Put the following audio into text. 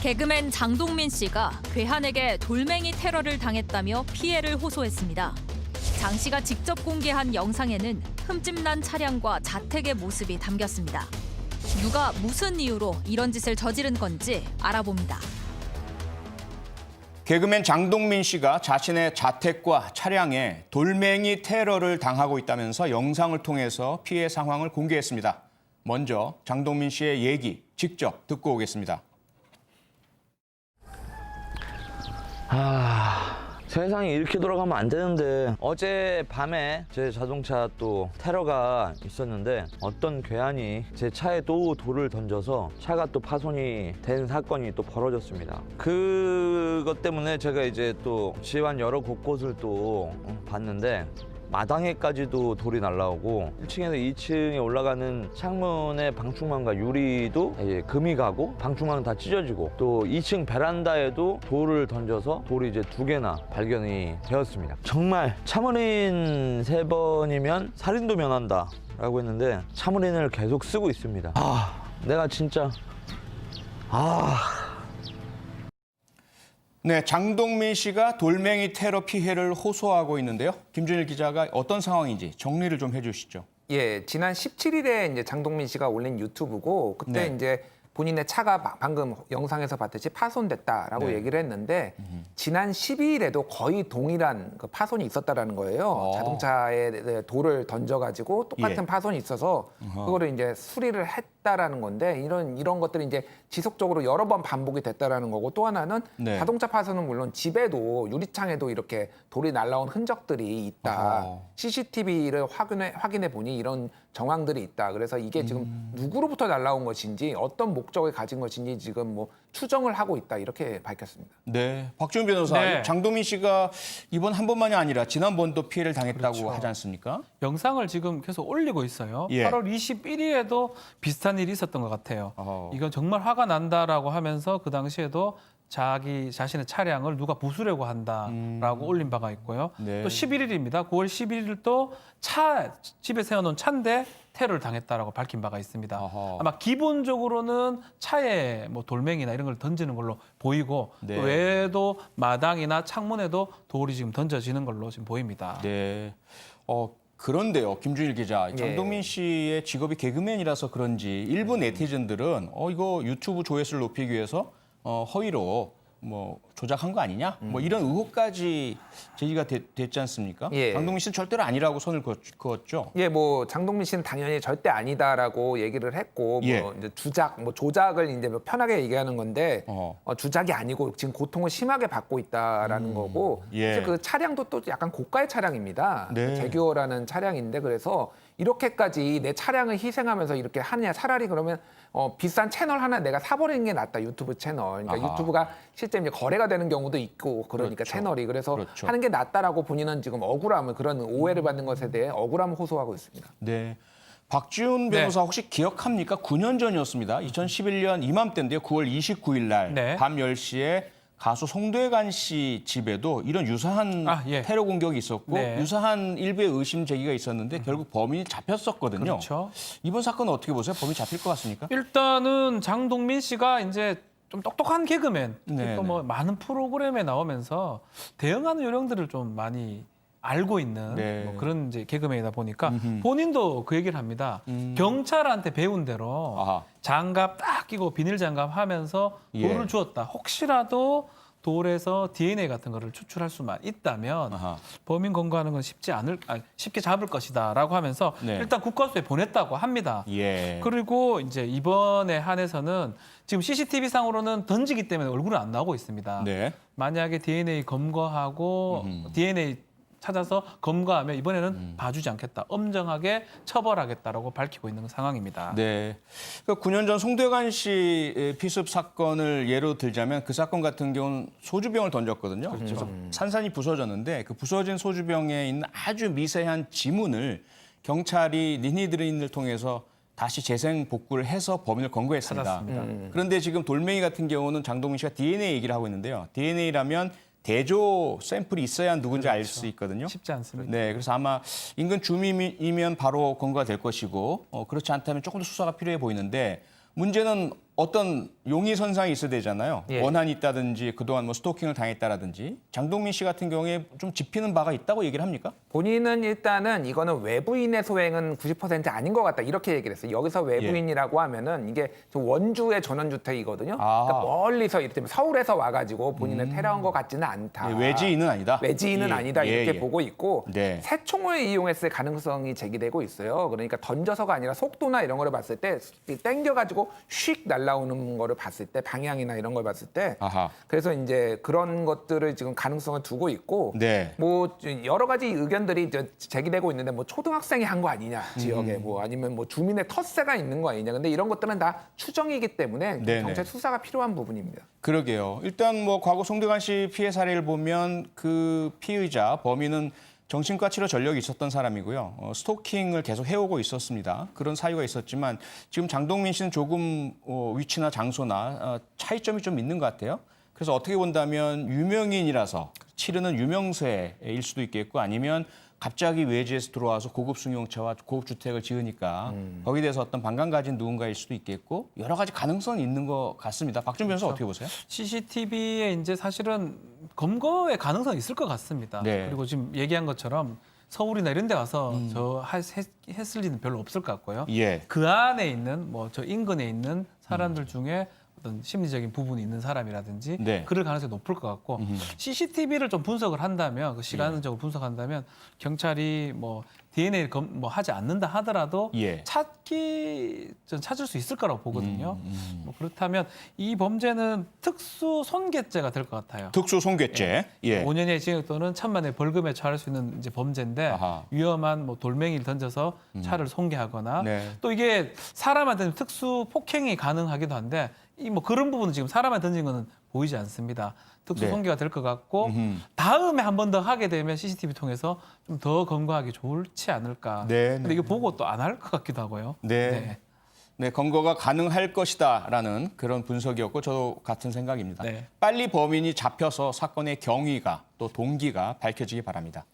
개그맨 장동민 씨가 괴한에게 돌멩이 테러를 당했다며 피해를 호소했습니다. 장 씨가 직접 공개한 영상에는 흠집난 차량과 자택의 모습이 담겼습니다. 누가 무슨 이유로 이런 짓을 저지른 건지 알아봅니다. 개그맨 장동민 씨가 자신의 자택과 차량에 돌멩이 테러를 당하고 있다면서 영상을 통해서 피해 상황을 공개했습니다. 먼저 장동민 씨의 얘기 직접 듣고 오겠습니다. 세상이 이렇게 돌아가면 안 되는데 어제 밤에 제 자동차 또 테러가 있었는데 어떤 괴한이 제 차에 또 돌을 던져서 차가 또 파손이 된 사건이 또 벌어졌습니다. 그것 때문에 제가 이제 또 집안 여러 곳곳을 또 봤는데 마당에까지도 돌이 날라오고 1층에서 2층에 올라가는 창문의 방충망과 유리도 금이 가고 방충망 다 찢어지고 또 2층 베란다에도 돌을 던져서 돌이 이제 2개나 발견이 되었습니다. 정말 차문인 3번이면 살인도 면한다 라고 했는데 차문인을 계속 쓰고 있습니다. 내가 진짜 네, 장동민 씨가 돌멩이 테러 피해를 호소하고 있는데요. 김준일 기자가 어떤 상황인지 정리를 좀 해주시죠. 예, 지난 17일에 이제 장동민 씨가 올린 유튜브고 그때 네. 이제 본인의 차가 방금 영상에서 봤듯이 파손됐다라고 네. 얘기를 했는데 지난 12일에도 거의 동일한 그 파손이 있었다라는 거예요. 자동차에 돌을 던져가지고 똑같은 예. 파손이 있어서 그거를 이제 수리를 했다라는 건데 이런 것들이 이제 지속적으로 여러 번 반복이 됐다라는 거고 또 하나는 네. 자동차 파손은 물론 집에도 유리창에도 이렇게 돌이 날라온 흔적들이 있다. CCTV를 확인해 보니 이런 정황들이 있다. 그래서 이게 지금 누구로부터 날라온 것인지 어떤 목적을 가진 것인지 지금 뭐 추정을 하고 있다. 이렇게 밝혔습니다. 네, 박지훈 변호사, 네. 장동민 씨가 이번 한 번만이 아니라 지난번도 피해를 당했다고 그렇죠. 하지 않습니까? 영상을 지금 계속 올리고 있어요. 예. 8월 21일에도 비슷한 일이 있었던 것 같아요. 이건 정말 화가 난다라고 하면서 그 당시에도 자신의 차량을 누가 부수려고 한다라고 올린 바가 있고요. 네. 또 11일입니다. 9월 11일 또 집에 세워놓은 차인데 테러를 당했다라고 밝힌 바가 있습니다. 아하. 아마 기본적으로는 차에 뭐 돌멩이나 이런 걸 던지는 걸로 보이고 네. 또 외에도 마당이나 창문에도 돌이 지금 던져지는 걸로 지금 보입니다. 네. 그런데요, 김준일 기자, 예. 장동민 씨의 직업이 개그맨이라서 그런지 일부 네티즌들은 이거 유튜브 조회수를 높이기 위해서 허위로 뭐 조작한 거 아니냐? 뭐 이런 의혹까지 제기가 됐지 않습니까? 예. 장동민 씨는 절대로 아니라고 선을 그었죠. 예, 뭐 장동민 씨는 당연히 절대 아니다라고 얘기를 했고 예. 뭐 이제 조작을 이제 뭐 편하게 얘기하는 건데 주작이 아니고 지금 고통을 심하게 받고 있다라는 거고 예. 사실 그 차량도 또 약간 고가의 차량입니다. 네. 제규어라는 차량인데 그래서 이렇게까지 내 차량을 희생하면서 이렇게 하느냐 차라리 그러면 비싼 채널 하나 내가 사버리는 게 낫다 유튜브 채널. 그러니까 아하. 유튜브가 실제 이제 거래가 되는 경우도 있고 그러니까 그렇죠. 채널이 그래서 그렇죠. 하는 게 낫다라고 본인은 지금 억울함을 그런 오해를 받는 것에 대해 억울함을 호소하고 있습니다. 네. 박지훈 변호사 혹시 기억합니까? 9년 전이었습니다. 2011년 이맘때인데요. 9월 29일 날 네. 밤 10시에 가수 송대관 씨 집에도 이런 유사한 예. 테러 공격이 있었고 네. 유사한 일부의 의심 제기가 있었는데 결국 범인이 잡혔었거든요. 그렇죠. 이번 사건은 어떻게 보세요? 범인이 잡힐 것 같습니까? 일단은 장동민 씨가 이제 좀 똑똑한 개그맨, 네, 또 뭐 많은 프로그램에 나오면서 대응하는 요령들을 좀 많이 알고 있는 네. 뭐 그런 이제 개그맨이다 보니까 본인도 그 얘기를 합니다. 경찰한테 배운 대로 아하. 장갑 딱 끼고 비닐 장갑 하면서 예. 돌을 주었다. 혹시라도 돌에서 DNA 같은 거를 추출할 수만 있다면 아하. 범인 검거하는 건 쉽게 잡을 것이다라고 하면서 네. 일단 국과수에 보냈다고 합니다. 예. 그리고 이제 이번에 한해서는 지금 CCTV 상으로는 던지기 때문에 얼굴은 안 나오고 있습니다. 네. 만약에 DNA 검거하고 DNA 찾아서 검거하면 이번에는 봐주지 않겠다. 엄정하게 처벌하겠다라고 밝히고 있는 상황입니다. 네. 그 9년 전 송대관 씨 피습 사건을 예로 들자면 그 사건 같은 경우는 소주병을 던졌거든요. 그래서 산산이 부서졌는데 그 부서진 소주병에 있는 아주 미세한 지문을 경찰이 니니드레인을 통해서 다시 재생 복구를 해서 범인을 검거했습니다. 찾았습니다. 그런데 지금 돌멩이 같은 경우는 장동민 씨가 DNA 얘기를 하고 있는데요. DNA라면 대조 샘플이 있어야 누군지 알 수 있거든요. 쉽지 않습니다. 네, 그래서 아마 인근 주민이면 바로 검거가 될 것이고 그렇지 않다면 조금 더 수사가 필요해 보이는데 문제는 어떤 용의선상이 있어야 되잖아요. 예. 원한이 있다든지 그동안 뭐 스토킹을 당했다라든지 장동민 씨 같은 경우에 좀 짚히는 바가 있다고 얘기를 합니까? 본인은 일단은 이거는 외부인의 소행은 90% 아닌 것 같다 이렇게 얘기를 했어요. 여기서 외부인이라고 하면은 이게 원주의 전원주택이거든요. 아. 그러니까 멀리서 이를테면 서울에서 와가지고 본인을 테러한 것 같지는 않다. 네, 외지인은 아니다. 외지인은 예, 아니다 예, 이렇게 예. 보고 있고 네. 새총을 이용했을 가능성이 제기되고 있어요. 그러니까 던져서가 아니라 속도나 이런 거를 봤을 때 땡겨가지고 휙 날라오는 거를 봤을 때 방향이나 이런 걸 봤을 때 아하. 그래서 이제 그런 것들을 지금 가능성을 두고 있고 네. 뭐 여러 가지 의견들이 이제 제기되고 있는데 뭐 초등학생이 한 거 아니냐 지역에 뭐 아니면 뭐 주민의 텃세가 있는 거 아니냐 근데 이런 것들은 다 추정이기 때문에 네네. 경찰 수사가 필요한 부분입니다. 그러게요. 일단 뭐 과거 송대관 씨 피해 사례를 보면 그 피의자 범인은 정신과 치료 전력이 있었던 사람이고요. 스토킹을 계속 해오고 있었습니다. 그런 사유가 있었지만 지금 장동민 씨는 조금 위치나 장소나 차이점이 좀 있는 것 같아요. 그래서 어떻게 본다면 유명인이라서 치르는 유명세일 수도 있겠고 아니면 갑자기 외지에서 들어와서 고급 승용차와 고급 주택을 지으니까 거기에 대해서 어떤 반감 가진 누군가일 수도 있겠고 여러 가지 가능성이 있는 것 같습니다. 박준 변호사 어떻게 보세요? CCTV에 이제 사실은 검거의 가능성이 있을 것 같습니다. 네. 그리고 지금 얘기한 것처럼 서울이나 이런 데 가서 했을 일은 별로 없을 것 같고요. 예. 그 안에 있는 뭐 저 인근에 있는 사람들 중에 어떤 심리적인 부분이 있는 사람이라든지 네. 그럴 가능성이 높을 것 같고 CCTV를 좀 분석을 한다면 그 시간적으로 분석한다면 경찰이 뭐 DNA 뭐 하지 않는다 하더라도 예. 찾을 수 있을 거라고 보거든요. 뭐 그렇다면 이 범죄는 특수 손괴죄가 될 것 같아요. 특수 손괴죄. 예. 5년의 징역 또는 1,000만 원의 벌금에 처할 수 있는 이제 범죄인데 아하. 위험한 뭐 돌멩이를 던져서 차를 손괴하거나 네. 또 이게 사람한테는 특수 폭행이 가능하기도 한데 이 뭐 그런 부분은 지금 사람한테 던진 거는 보이지 않습니다. 특수 네. 손괴가 될 것 같고 다음에 한 번 더 하게 되면 CCTV 통해서 좀 더 검거하기 좋지 않을까. 네, 근데 네. 이거 보고 또 안 할 것 같기도 하고요. 네. 네, 검거가 가능할 것이다라는 그런 분석이었고 저도 같은 생각입니다. 네. 빨리 범인이 잡혀서 사건의 경위가 또 동기가 밝혀지기 바랍니다.